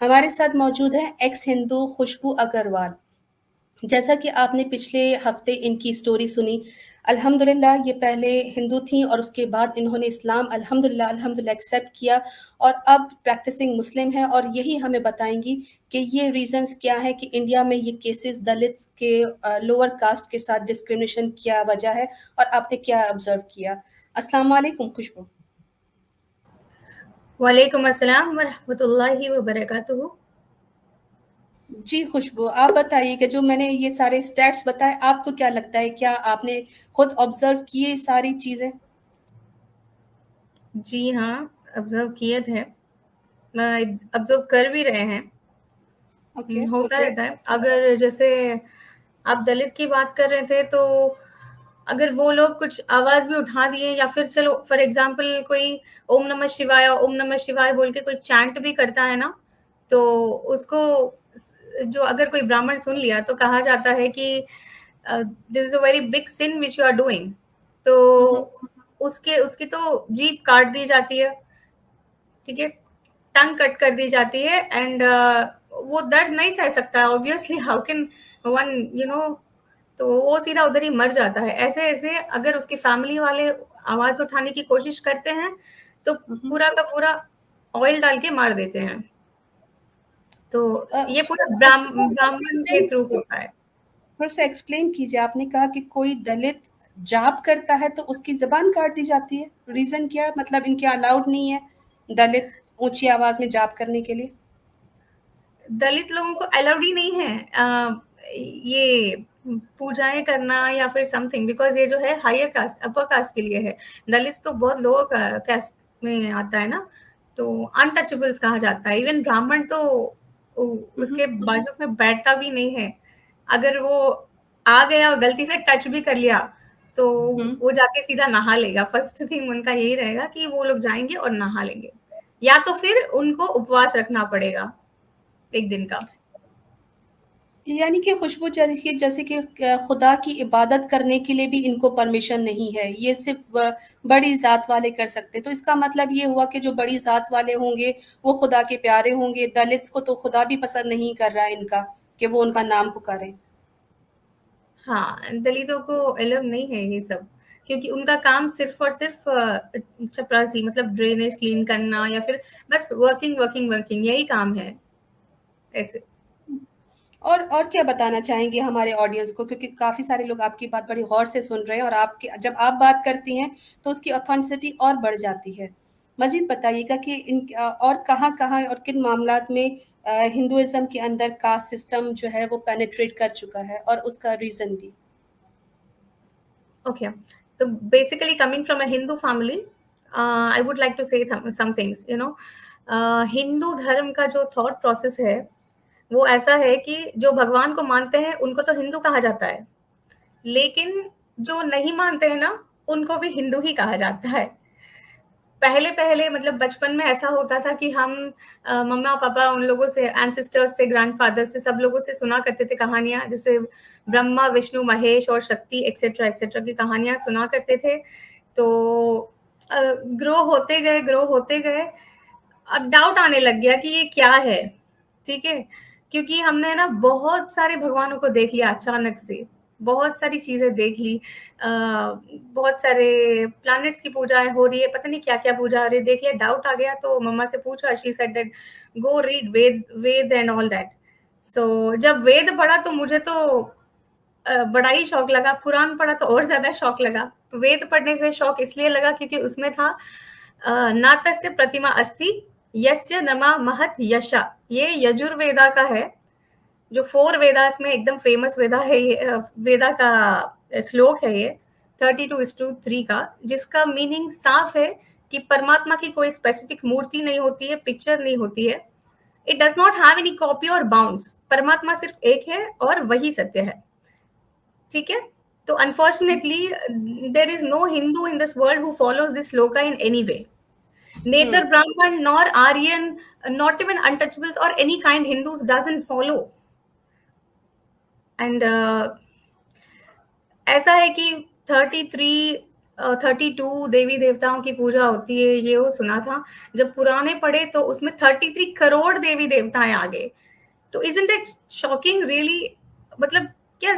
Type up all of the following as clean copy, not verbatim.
हमारे साथ मौजूद है एक्स हिंदू खुशबू अग्रवाल। जैसा कि आपने पिछले हफ्ते इनकी स्टोरी सुनी, अल्हम्दुलिल्लाह ये पहले हिंदू थी और उसके बाद इन्होंने इस्लाम अल्हम्दुलिल्लाह एक्सेप्ट किया और अब प्रैक्टिसिंग मुस्लिम है और यही हमें बताएंगी कि ये रीजंस क्या है कि इंडिया में ये केसेस दलित्स के लोअर कास्ट के साथ डिस्क्रिमिनेशन क्या वजह है और आपने क्या ऑब्जर्व किया। अस्सलाम वालेकुम खुशबू। वालेकुम अस्सलाम वरहमतुल्लाहि वबरकातुहू। जी खुशबू, आप बताइए कि जो मैंने ये सारे स्टैट्स बताए आपको क्या लगता है, क्या आपने खुद ऑब्जर्व किए सारी चीजें? जी हाँ, ऑब्जर्व किए थे। ऑब्जर्व कर भी रहे हैं। ओके। होता रहता है। अगर जैसे आप दलित की बात कर रहे थे, तो अगर वो लोग कुछ आवाज भी उठा दिए या फिर चलो फॉर एग्जांपल कोई ओम नमः शिवाय बोल के कोई चैंट भी करता है ना, तो उसको जो अगर कोई ब्राह्मण सुन लिया तो कहा जाता है कि this is a very big sin which you are doing. तो उसके उसकी तो जीभ काट दी जाती है, ठीक है, टंग कट कर दी जाती है। एंड वो दर्द नहीं सह सकता obviously, how can one you know. तो वो सीधा उधर ही मर जाता है। ऐसे ऐसे अगर उसकी फैमिली वाले आवाज उठाने की कोशिश करते हैं तो पूरा का पूरा ऑयल डाल के मार देते हैं। तो ये पूरा खुशबू ब्राह्मण के थ्रू होता है। थोड़ा सा एक्सप्लेन कीजिए। आपने कहा कि कोई दलित जाप करता है तो उसकी जबान काट दी जाती है, रीजन क्या है? मतलब इनके अलाउड नहीं है दलित ऊंची आवाज में जाप करने के लिए? दलित लोगों को अलाउड ही नहीं है ये पूजाएं करना या फिर समथिंग, बिकॉज ये जो है हायर कास्ट अपर कास्ट के लिए है। दलित तो बहुत लोअर कास्ट में आता है ना, तो अनटचेबल्स कहा जाता है। इवन ब्राह्मण तो उसके बाजू में बैठता भी नहीं है। अगर वो आ गया और गलती से टच भी कर लिया तो हम्म। वो जाके सीधा नहा लेगा। फर्स्ट थिंग उनका यही रहेगा कि वो लोग जाएंगे और नहा लेंगे, या तो फिर उनको उपवास रखना पड़ेगा एक दिन का। यानी कि खुशबू जैसे कि खुदा की इबादत करने के लिए भी इनको परमिशन नहीं है, ये सिर्फ बड़ी जात वाले कर सकते। तो इसका मतलब ये हुआ कि जो बड़ी जात वाले होंगे वो खुदा के प्यारे होंगे, दलित्स को तो खुदा भी पसंद नहीं कर रहा है इनका कि वो उनका नाम पुकारे। हाँ, दलितों को अलाउ नहीं है ये सब, क्योंकि उनका काम सिर्फ और सिर्फ चपरासी मतलब ड्रेनेज क्लीन करना या फिर बस वर्किंग वर्किंग वर्किंग, यही काम है ऐसे। और क्या बताना चाहेंगे हमारे ऑडियंस को, क्योंकि काफी सारे लोग आपकी बात बड़ी गौर से सुन रहे हैं और आपकी जब आप बात करती हैं तो उसकी ऑथेंटिसिटी और बढ़ जाती है। मजीद बताइएगा कि इन और कहाँ-कहाँ और किन मामलात में हिंदुइज्म के अंदर कास्ट सिस्टम जो है वो पेनिट्रेट कर चुका है और उसका रीजन भी। ओके, तो basically coming from a Hindu family, I would like to say some things, Hindu धर्म का जो थॉट प्रोसेस है वो ऐसा है कि जो भगवान को मानते हैं उनको तो हिंदू कहा जाता है, लेकिन जो नहीं मानते हैं ना, उनको भी हिंदू ही कहा जाता है। पहले-पहले मतलब बचपन में ऐसा होता था कि हम मम्मा-पापा उन लोगों से, एंसेस्टर्स से, ग्रैंडफ़ादर से, सब लोगों से सुना करते थे कहानियाँ, जैसे ब्रह्मा, विष्णु, महेश और शक्ति एक्सेट्रा की कहानियाँ सुना करते थे। तो ग्रो होते गए, अब डाउट आने लग गया कि ये क्या है, ठीक है? क्योंकि हमने ना बहुत सारे भगवानों को देख लिया अचानक से, बहुत सारी चीज़ें देख ली। बहुत सारे प्लैनेट्स की पूजाएँ हो रही है, पता नहीं क्या-क्या पूजा हो रही है, देख लिया, डाउट आ गया तो मम्मा से पूछा, she said that go read Veda and all that. So जब वेद पढ़ा तो मुझे तो बड़ा ही शौक लगा, पुराण पढ़ा तो और ज़्यादा शौक लगा। वेद पढ़ने से शौक इसलिए लगा क्योंकि उसमें था नातस्य प्रतिमा अस्ति यस्य नमा महत यशा। ये यजुर्वेदा का है, जो 4 वेदास में एकदम फेमस वेदा है ये। वेदा का श्लोक है ये 32:3 का, जिसका मीनिंग साफ है कि परमात्मा की कोई स्पेसिफिक मूर्ति नहीं होती है, पिक्चर नहीं होती है। It does not have any copy और बाउंड्स। परमात्मा सिर्फ एक है और वही सत्य है। ठीक है? तो unfortunately there is no Hindu in this world who follows this shloka in any way. Neither hmm. Brahman nor Aryan, not even untouchables or any kind Hindus doesn't follow. And ऐसा है कि 33 32 देवी देवताओं की पूजा होती है, ये वो सुना था। जब पुराने पढ़े तो उसमें 33 करोड़ देवी देवताएं आ गए। तो इजंट इट शॉकिंग रियली? मतलब क्या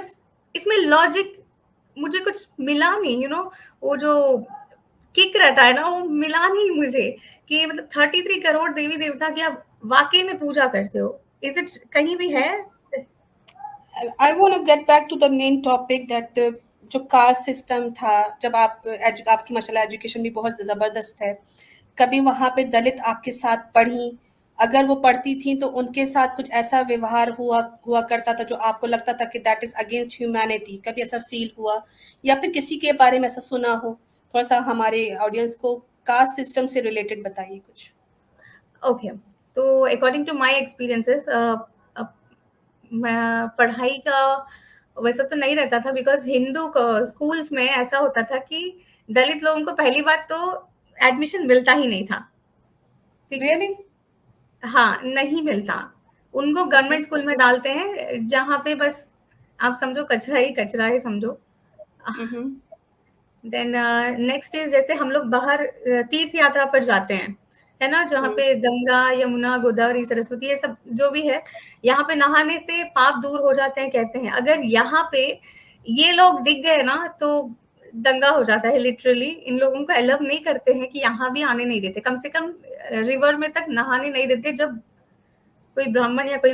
इसमें लॉजिक मुझे कुछ मिला नहीं, वो जो किक रहता है ना, वो मिला नहीं मुझे, कि मतलब 33 करोड़ देवी देवता की आप वाकई में पूजा करते हो। इज इट कहीं भी है? I want to get back to the main topic that जो कास्ट सिस्टम था, जब आपकी माशाल्लाह एजुकेशन भी बहुत ज़बरदस्त है, कभी वहाँ पे दलित आपके साथ पढ़ी? अगर वो पढ़ती थी तो उनके साथ कुछ ऐसा व्यवहार हुआ हुआ करता था जो आपको लगता था कि दैट इज़ अगेंस्ट ह्यूमैनिटी? कभी ऐसा फ़ील हुआ या फिर किसी के बारे में ऐसा सुना हो? थोड़ा-सा हमारे ऑडियंस को कास्ट सिस्टम से रिलेटेड बताइए कुछ। ओके, तो अकॉर्डिंग टू माय एक्सपीरियंसेस, मैं पढ़ाई का वैसा तो नहीं रहता था, बिकॉज़ हिंदू क स्कूल्स में ऐसा होता था कि दलित लोगों को पहली बात तो एडमिशन मिलता ही नहीं था, ठीक है? रियली? हाँ, नहीं मिलता। उनको ओके। गवर्नमेंट स्कूल में डालते हैं, जहाँ पे बस आप समझो कचरा ही समझो। हुँ, हुँ। देन नेक्स्ट इज़, जैसे हम लोग बाहर तीर्थ यात्रा पर जाते हैं, है ना? जहाँ हुँ, पे गंगा, यमुना, गोदावरी, सरस्वती ये सब जो भी है, यहाँ पे नहाने से पाप दूर हो जाते हैं कहते हैं। अगर यहाँ पे ये लोग दिख गए ना तो दंगा हो जाता है लिटरली। इन लोगों को अलाउ नहीं करते हैं कि यहाँ भी आने नहीं देते। कम से कम रिवर में तक नहाने नहीं देते जब कोई ब्राह्मण या कोई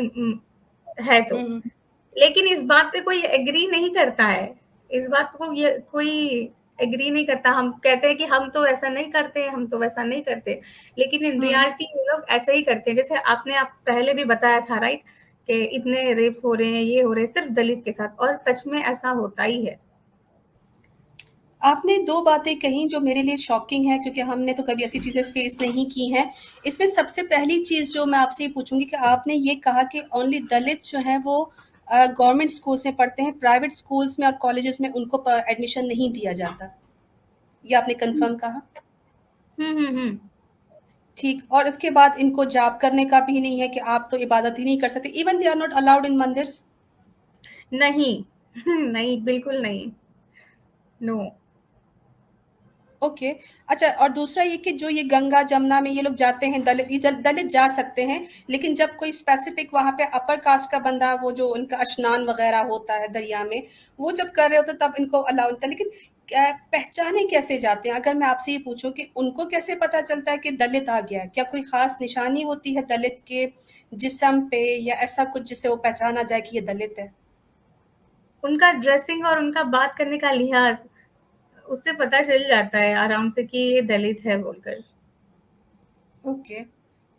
है तो। हुँ, हुँ। लेकिन इस बात पे कोई एग्री नहीं करता है। इस बात को ये कोई एग्री नहीं करता। हम कहते हैं कि हम तो ऐसा नहीं करते, हम तो वैसा नहीं करते। लेकिन इन हुँ। रियलिटी ये लोग ऐसे ही करते हैं। जैसे आपने आप पहले भी बताया था, राइट? कि इतने रेप्स हो रहे हैं, ये हो रहे हैं सिर्फ दलित के साथ, और सच में ऐसा होता ही है। आपने 2 बातें कही जो मेरे लिए शॉकिंग है, क्योंकि हमने तो कभी ऐसी चीज़ें फेस नहीं की हैं। इसमें सबसे पहली चीज़ जो मैं आपसे ये पूछूँगी कि आपने ये कहा कि ओनली दलित जो हैं वो गवर्नमेंट स्कूल्स में पढ़ते हैं, प्राइवेट स्कूल्स में और कॉलेजेस में उनको एडमिशन नहीं दिया जाता। ये आपने कन्फर्म कहा? हुँ। ठीक। और उसके बाद इनको जॉब करने का भी नहीं है कि आप तो इबादत ही नहीं कर सकते, even they are not allowed in मंदिर्स? नहीं, नहीं, बिल्कुल नहीं। नो। ओके। अच्छा, और दूसरा ये कि जो ये गंगा जमुना में ये लोग जाते हैं, दलित जा सकते हैं, लेकिन जब कोई स्पेसिफिक वहां पे अपर कास्ट का बंदा, वो जो उनका स्नान वगैरह होता है दरिया में, वो जब कर रहे होते तब इनको अलाउ नहीं था। लेकिन पहचाने कैसे जाते हैं? अगर मैं आपसे ये पूछूं कि उनको कैसे पता चलता है कि दलित आ गया है? क्या कोई खास निशानी होती है दलित के जिस्म पे या ऐसा कुछ जिससे वो पहचाना जाए कि ये दलित है? उनका ड्रेसिंग और उनका बात करने का लिहाज़, उससे पता चल जाता है आराम से कि ये दलित है बोलकर। ओके।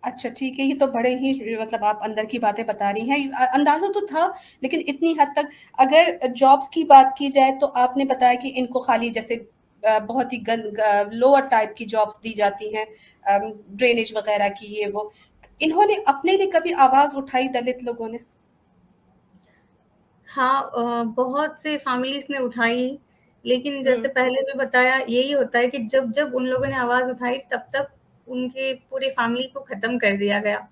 अच्छा, ठीक है, ये तो बड़े ही मतलब आप अंदर की बातें बता रही हैं। अंदाज़ा तो था, लेकिन इतनी हद तक अगर जॉब्स की बात की जाए तो आपने बताया कि इनको खाली जैसे बहुत ही लोअर टाइप की जॉब्स दी जाती हैं, ड्रेनेज वगैरह की, ये वो। इन्होंने अपने लिए कभी आवाज़ उठाई दलित लोगों ने? हाँ, बहुत से फैमिलीज़ ने उठाई, लेकिन हुँ, जैसे पहले भी बताया, यही होता है कि जब-जब उन लोगों ने आवाज़ उठाई, तब-तब उनके पूरे फैमिली को ख़त्म कर दिया गया।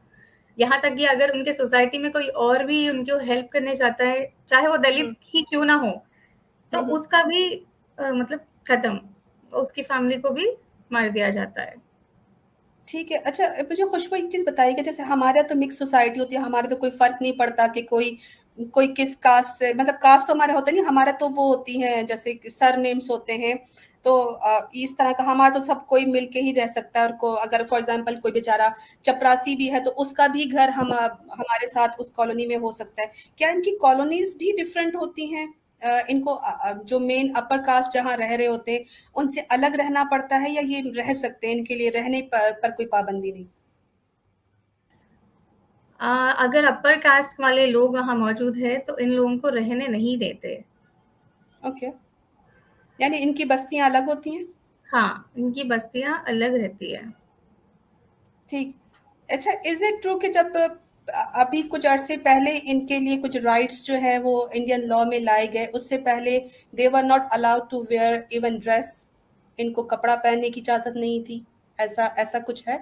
यहाँ तक कि अगर उनके सोसाइटी में कोई और भी उनको हेल्प करने चाहता है, चाहे वो हुँ, दलित ही क्यों ना हो, तो हुँ, हुँ। उसका भी मतलब ख़त्म, उसकी फैमिली को भी मार दिया जाता है। ठीक है। अच्छा, मुझे खुशबू एक चीज़ बताइए कि जैसे हमारे यहाँ तो मिक्स सोसाइटी होती है, हमारे तो कोई फ़र्क नहीं पड़ता कि कोई कोई किस कास्ट से, मतलब कास्ट तो हमारे होते नहीं, हमारे तो वो होती हैं जैसे सरनेम्स होते हैं। तो इस तरह का हमारा तो सब कोई मिल के ही रह सकता है, और को अगर फॉर एग्ज़ाम्पल कोई बेचारा चपरासी भी है तो उसका भी घर हमारे साथ उस कॉलोनी में हो सकता है। क्या इनकी कॉलोनीज़ भी डिफरेंट होती हैं? इनको जो मेन अपर कास्ट जहाँ रह रहे होते हैं, उनसे अलग रहना पड़ता है या ये रह सकते हैं, इनके लिए रहने पर कोई पाबंदी नहीं? अ, अगर अपर कास्ट वाले लोग वहाँ मौजूद हैं, तो इन लोगों को रहने नहीं देते। ओके। यानी इनकी बस्तियाँ अलग होती हैं? हाँ, इनकी बस्तियाँ अलग रहती है। ठीक। अच्छा, इज़ इट ट्रू कि जब अभी कुछ अरसे पहले इनके लिए कुछ राइट्स जो हैं वो इंडियन लॉ में लाए गए, उससे पहले they were not allowed to wear even dress, इनको कपड़ा पहनने की इजाज़त नहीं थी, ऐसा ऐसा कुछ है?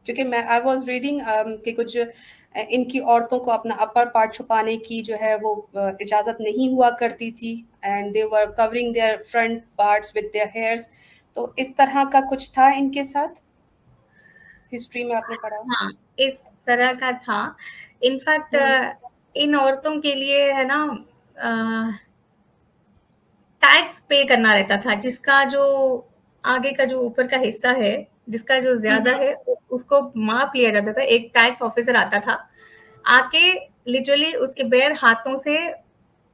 क्योंकि मैं आई वाज रीडिंग कि कुछ इनकी औरतों को अपना अपर पार्ट छुपाने की जो है वो इजाज़त नहीं हुआ करती थी, and they were covering there front parts with their hairs. तो इस तरह का कुछ था इनके साथ, हिस्ट्री में आपने पढ़ा? हाँ, इस तरह का था। इनफैक्ट हुँ, इन औरतों के लिए है ना टैक्स पे करना रहता था, जिसका जो आगे का जो ऊपर का हिस्सा है, जिसका जो हुँ, ज़्यादा हुँ। है उसको माप लिया जाता था। एक टैक्स ऑफिसर आता था, आके लिटरली उसके बेयर हाथों से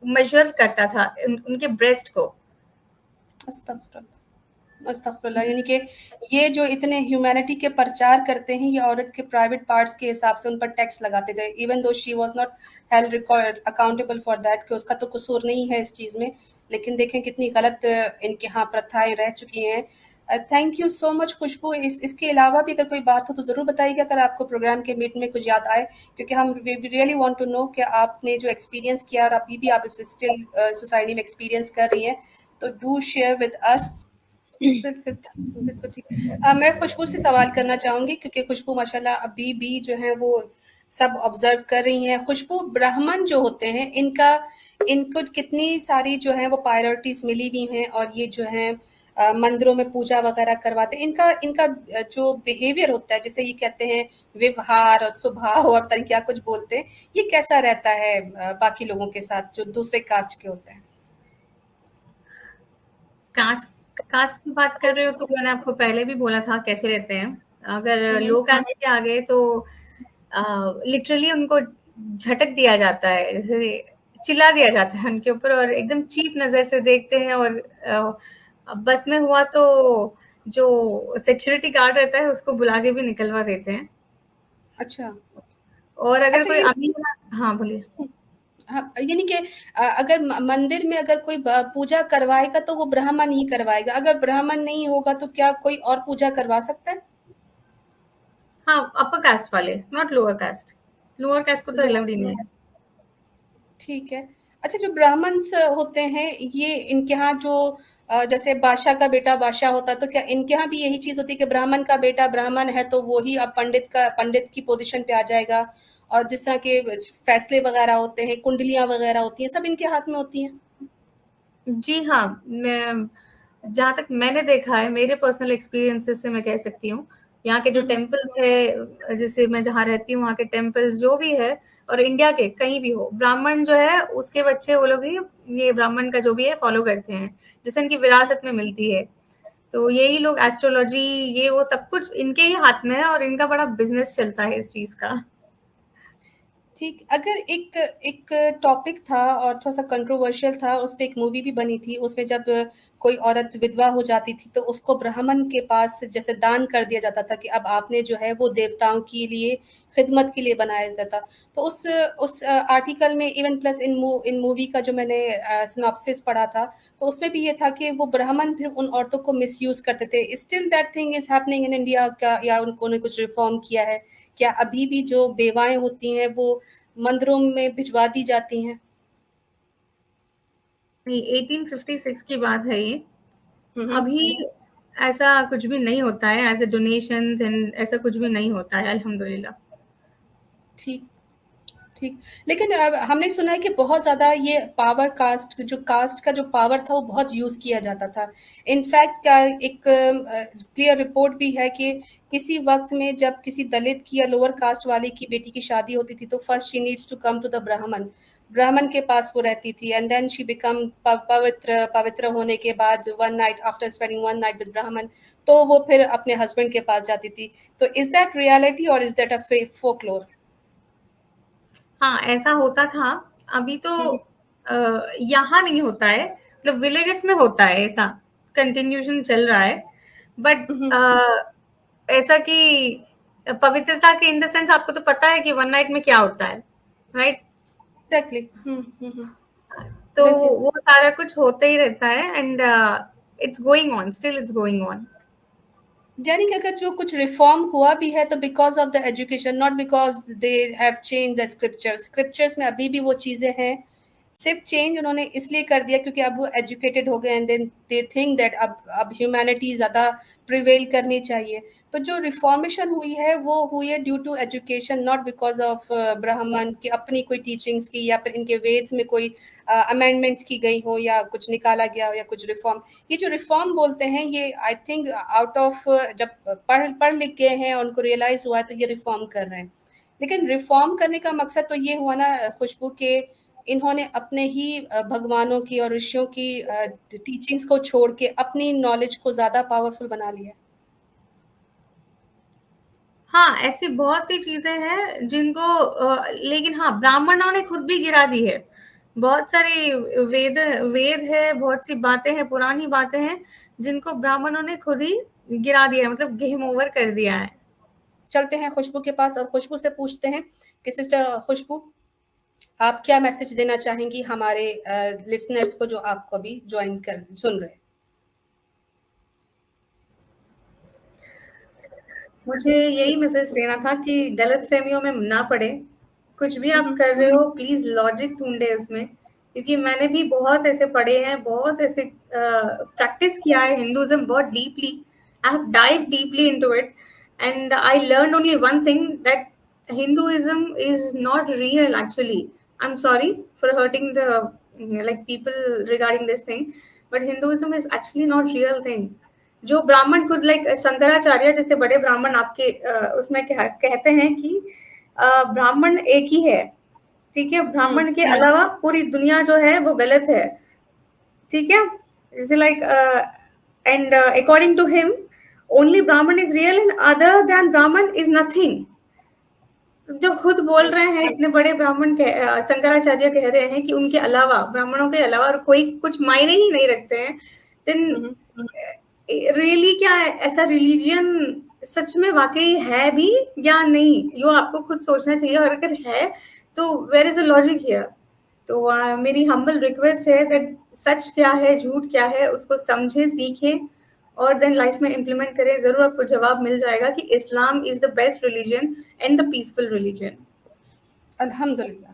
मेज़र करता था उनके ब्रेस्ट को। अस्तगफुरुल्लाह, अस्तगफुरुल्लाह, यानी कि ये जो इतने ह्यूमैनिटी के प्रचार करते हैं, ये औरत के प्राइवेट पार्ट्स के हिसाब से उन पर टैक्स लगाते थे, even though she was not held record accountable for that, कि उसका तो कसूर नहीं है इस चीज़ में। लेकिन देखें कितनी गलत इनके यहाँ प्रथाएँ रह चुकी हैं। थैंक यू सो मच खुशबू। इसके अलावा भी अगर कोई बात हो तो ज़रूर बताइएगा, अगर आपको प्रोग्राम के बीच में कुछ याद आए, क्योंकि हम we really want to know कि आपने जो एक्सपीरियंस किया और अभी भी आप इस स्टिल सोसाइटी में एक्सपीरियंस कर रही हैं, तो डू शेयर विद अस। बिल्कुल ठीक, बिल्कुल ठीक। मैं खुशबू से सवाल करना चाहूँगी, क्योंकि खुशबू माशाल्लाह अभी भी जो है वो सब ऑब्ज़र्व कर रही हैं। खुशबू, ब्राह्मण जो होते हैं इनका इनको कितनी सारी जो है वो प्रायोरिटीज़ मिली हुई हैं, और ये जो है मंदिरों में पूजा वगैरह करवाते हैं। इनका इनका जो बिहेवियर होता है, जैसे ये कहते हैं व्यवहार और स्वभाव और तरीका क्या कुछ बोलते हैं, ये कैसा रहता है बाकी लोगों के साथ जो दूसरे कास्ट के होते हैं? कास्ट कास्ट की बात कर रहे हो तो मैंने आपको पहले भी बोला था कैसे रहते हैं। अगर हुँ, हुँ। लो कास्ट के आ गए तो लिटरली उनको झटक दिया जाता है, जैसे चिल्ला दिया जाता है उनके ऊपर और एकदम चीप नज़र से देखते हैं और बस में हुआ तो जो सिक्योरिटी गार्ड रहता है उसको बुला के भी निकलवा देते हैं। अच्छा। और अगर अच्छा, कोई ये अमीर हाँ, बोलिए। हाँ, यानी कि अगर मंदिर में अगर कोई पूजा करवाएगा तो वो ब्राह्मण ही करवाएगा, अगर ब्राह्मण नहीं होगा तो क्या कोई और पूजा करवा सकता है? हाँ, अपर कास्ट वाले, not lower caste. Lower caste को तो लो, अलाउड ही नहीं है। ठीक है। अच्छा, जो ब्राह्मण्स होते हैं, ये इनके यहाँ जो जैसे बादशाह का बेटा बादशाह होता है, तो क्या इनके यहाँ भी यही चीज़ होती है कि ब्राह्मण का बेटा ब्राह्मण है तो वो ही अब पंडित की पोजीशन पे आ जाएगा, और जिस तरह के फैसले वगैरह होते हैं, कुंडलियाँ वगैरह होती हैं, सब इनके हाथ में होती हैं? जी हाँ, मैं जहाँ तक मैंने देखा है, मेरे पर्सनल एक्सपीरियंसेस से मैं कह सकती हूँ, यहाँ के जो हुँ, हुँ। टेम्पल्स है, जैसे मैं जहाँ रहती हूँ, वहाँ के टेम्पल्स जो भी है और इंडिया के कहीं भी हो, ब्राह्मण जो है, उसके बच्चे वो लोग ही ये ब्राह्मण का जो भी है फॉलो करते हैं, जिससे इनकी विरासत में मिलती है। तो यही लोग एस्ट्रोलॉजी ये वो सब कुछ इनके ही हाथ में है और इनका बड़ा बिज़नेस चलता है इस चीज़ का। ठीक, अगर एक एक टॉपिक था और थोड़ा-सा कंट्रोवर्शियल था, उस पे एक मूवी भी बनी थी, उसमें जब कोई औरत विधवा हो जाती थी, तो उसको ब्राह्मण के पास जैसे दान कर दिया जाता था कि अब आपने जो है वो देवताओं के लिए खिदमत के लिए बनाया जाता था। तो उस आर्टिकल में इवन प्लस इन मूवी का जो मैंने सिनॉप्सिस पढ़ा था, तो उसमें भी ये था कि वो ब्राह्मण फिर उन औरतों को मिसयूज़ करते थे। Still that thing is happening in India क्या, या उन्होंने कुछ रिफ़ॉर्म किया है? क्या अभी भी जो बेवाएँ होती हैं वो मंदिरों में भिजवा दी जाती हैं? नहीं, 1856 की बात है ये। हुँ, हुँ। अभी ऐसा कुछ भी नहीं होता है, एज़ अ डोनेशंस एंड ऐसा कुछ भी नहीं होता है अल्हम्दुलिल्लाह। ठीक, ठीक। लेकिन हमने सुना है कि बहुत ज़्यादा ये कास्ट का जो पावर था वो बहुत यूज़ किया जाता था। इनफैक्ट क्या एक क्लियर रिपोर्ट भी है कि किसी वक़्त में जब किसी दलित की या लोअर कास्ट वाले की बेटी की शादी होती थी, तो first she needs to come to the Brahmin. Brahmin के पास वो रहती थी, एंड देन शी बिकम पवित्र होने के बाद one night after spending one night with ब्राह्मण, तो वो फिर अपने हस्बैंड के पास जाती थी। तो इज़ दैट रियलिटी और इज़ दैट अ फे फोकलोर? हाँ, ऐसा होता था। अभी तो हुँ, हुँ। यहाँ नहीं होता है, मतलब विलेजेस में होता है ऐसा, कंटिन्यूएशन चल रहा है। बट हुँ, हुँ। ऐसा कि पवित्रता के इन द सेंस आपको तो पता है कि वन नाइट में क्या होता है, राइट? एग्ज़ैक्टली। हुँ, हुँ, हुँ। तो बिल्कुल। वो सारा कुछ होता ही रहता है and it's going on, still it's going on. यानी कि अगर जो कुछ रिफ़ॉर्म हुआ भी है तो because of the education, not because they have changed the scriptures. Scriptures में अभी भी वो चीज़ें हैं, सिर्फ चेंज उन्होंने इसलिए कर दिया क्योंकि अब वो एजुकेटेड हो गए and then they think that अब ह्यूमैनिटी ज़्यादा प्रिवेल करनी चाहिए। तो जो रिफॉर्मेशन हुई है वो हुई है due to education, not because of Brahmin की अपनी कोई टीचिंग्स की या फिर इनके वेद्स में कोई अमेंडमेंट्स की गई हो या कुछ निकाला गया हो या कुछ रिफॉर्म। ये जो रिफॉर्म बोलते हैं ये आई थिंक आउट ऑफ जब पढ़ लिख गए हैं और उनको रियलाइज हुआ है तो ये रिफॉर्म कर रहे हैं। लेकिन रिफॉर्म करने का मकसद तो ये हुआ ना खुशबू के इन्होंने अपने ही भगवानों की और ऋषियों की टीचिंग्स को छोड़ के अपनी नॉलेज को ज्यादा पावरफुल बना लिया। हाँ, ऐसी बहुत सी चीजें हैं जिनको लेकिन हाँ, ब्राह्मणों ने खुद भी गिरा दी है। बहुत सारी वेद वेद है, बहुत सी बातें हैं, पुरानी बातें हैं, जिनको ब्राह्मणों ने खुद ही गिरा दिया है, मतलब गेम ओवर कर दिया है। चलते हैं खुशबू के पास और खुशबू से पूछते हैं कि सिस्टर खुशबू, आप क्या मैसेज देना चाहेंगी हमारे लिसनर्स को जो आपको अभी ज्वाइन कर सुन रहे हैं? मुझे यही मैसेज देना था कि गलतफहमियों में ना पड़े। कुछ भी आप कर रहे हो प्लीज़ लॉजिक ढूँढे उसमें, क्योंकि मैंने भी बहुत ऐसे पढ़े हैं, बहुत ऐसे प्रैक्टिस किया है हिंदुइज़्म बहुत deeply. I have dive deeply into it and I learned only one thing that Hinduism is not real actually. I'm sorry for hurting the like people regarding this thing, but Hinduism is actually not real thing. जो ब्राह्मण खुद like Shankaracharya जैसे बड़े ब्राह्मण आपके उसमें कहते हैं कि ब्राह्मण एक ही है, ठीक है, ब्राह्मण के अलावा पूरी दुनिया जो है वो गलत है, ठीक है, जैसे like and according to him only Brahmin is real and other than Brahmin is nothing. जो खुद बोल रहे हैं इतने बड़े ब्राह्मण शंकराचार्य कह रहे हैं कि उनके अलावा ब्राह्मणों के अलावा और कोई कुछ मायने ही नहीं रखते हैं, देन रियली क्या है ऐसा रिलीजियन सच में वाकई है भी या नहीं, यो आपको खुद सोचना चाहिए। और अगर है तो where is a logic here. तो मेरी हम्बल रिक्वेस्ट है दैट सच क्या है झूठ क्या है उसको समझे सीखे और देन लाइफ में इम्प्लीमेंट करें, जरूर आपको जवाब मिल जाएगा कि Islam is the best religion and the peaceful religion. अल्हम्दुलिल्लाह।